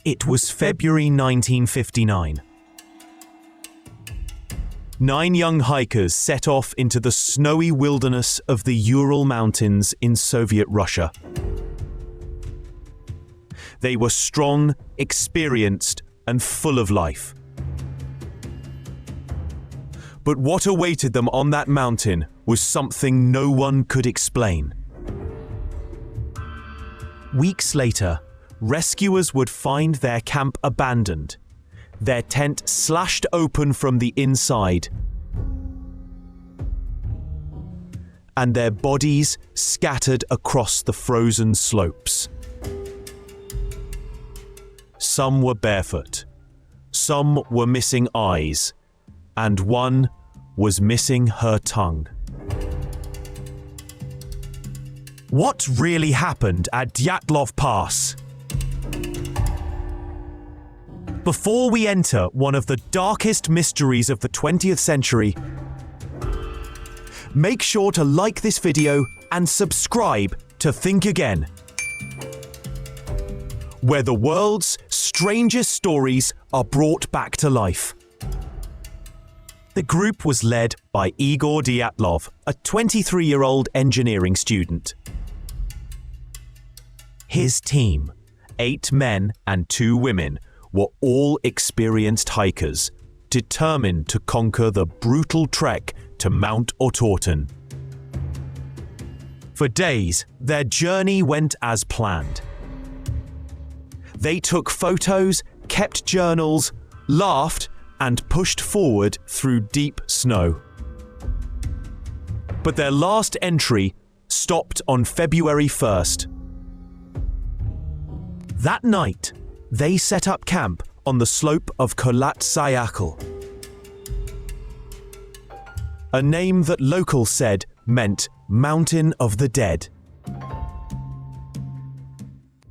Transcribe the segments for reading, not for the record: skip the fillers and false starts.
It was February 1959. 9 young hikers set off into the snowy wilderness of the Ural Mountains in Soviet Russia. They were strong, experienced, and full of life. But what awaited them on that mountain was something no one could explain. Weeks later, rescuers would find their camp abandoned, their tent slashed open from the inside, and their bodies scattered across the frozen slopes. Some were barefoot, some were missing eyes, and one was missing her tongue. What really happened at Dyatlov Pass? Before we enter one of the darkest mysteries of the 20th century, make sure to like this video and subscribe to Think Again, where the world's strangest stories are brought back to life. The group was led by Igor Dyatlov, a 23-year-old engineering student. His team, 8 men and 2 women, were all experienced hikers, determined to conquer the brutal trek to Mount Otorten. For days, their journey went as planned. They took photos, kept journals, laughed, and pushed forward through deep snow. But their last entry stopped on February 1st. That night, they set up camp on the slope of Kholat Syakhl, a name that locals said meant Mountain of the Dead.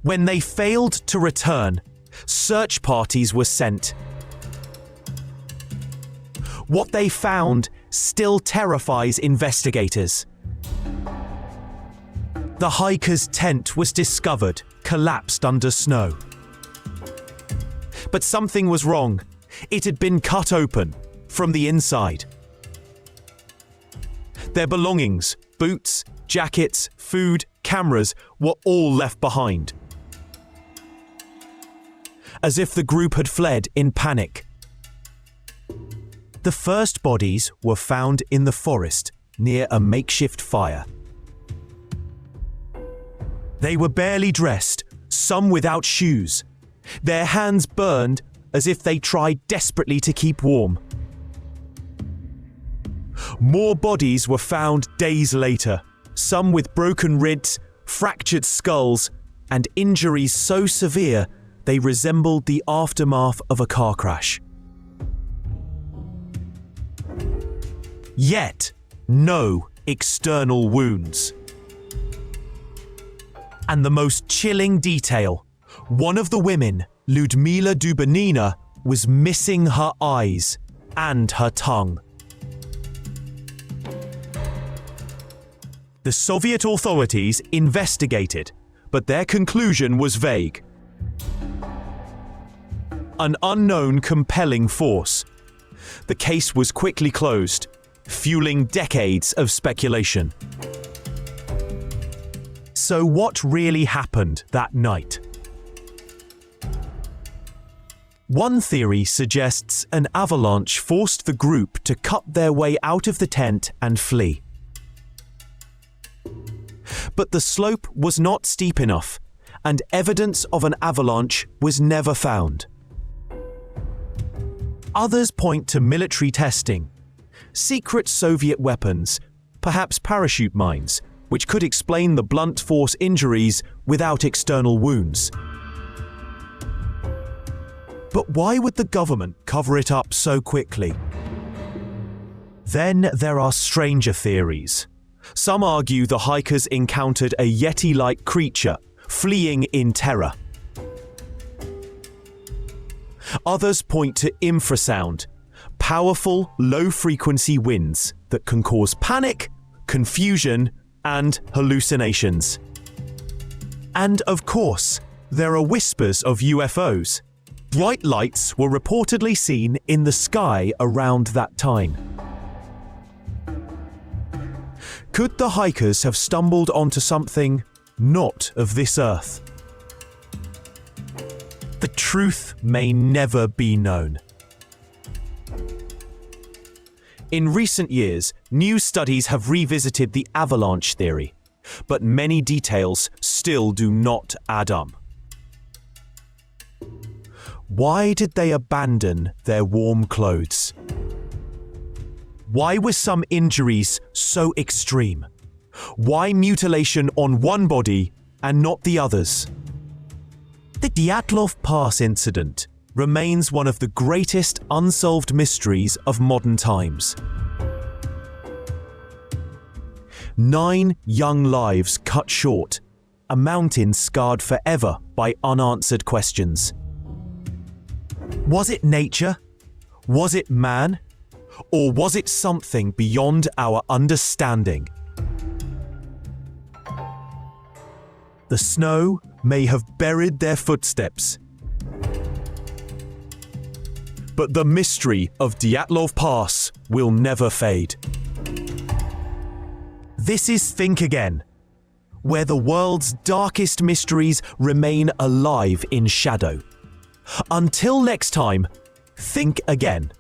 When they failed to return, search parties were sent. What they found still terrifies investigators. The hiker's tent was discovered, collapsed under snow. But something was wrong. It had been cut open from the inside. Their belongings, boots, jackets, food, cameras were all left behind. As if the group had fled in panic. The first bodies were found in the forest near a makeshift fire. They were barely dressed, some without shoes, their hands burned as if they tried desperately to keep warm. More bodies were found days later, some with broken ribs, fractured skulls, and injuries so severe they resembled the aftermath of a car crash. Yet, no external wounds. And the most chilling detail, one of the women, Lyudmila Dubanina, was missing her eyes and her tongue. The Soviet authorities investigated, but their conclusion was vague. An unknown compelling force. The case was quickly closed, fueling decades of speculation. So what really happened that night? One theory suggests an avalanche forced the group to cut their way out of the tent and flee. But the slope was not steep enough, and evidence of an avalanche was never found. Others point to military testing, secret Soviet weapons, perhaps parachute mines, which could explain the blunt force injuries without external wounds. But why would the government cover it up so quickly? Then there are stranger theories. Some argue the hikers encountered a Yeti-like creature, fleeing in terror. Others point to infrasound, powerful, low-frequency winds that can cause panic, confusion, and hallucinations. And of course, There are whispers of UFOs. Bright lights were reportedly seen in the sky around that time. Could the hikers have stumbled onto something not of this earth? The truth may never be known. In recent years, new studies have revisited the avalanche theory, but many details still do not add up. Why did they abandon their warm clothes? Why were some injuries so extreme? Why mutilation on one body and not the others? The Dyatlov Pass incident remains one of the greatest unsolved mysteries of modern times. 9 young lives cut short, a mountain scarred forever by unanswered questions. Was it nature? Was it man? Or was it something beyond our understanding? The snow may have buried their footsteps, but the mystery of Dyatlov Pass will never fade. This is Think Again, where the world's darkest mysteries remain alive in shadow. Until next time, think again.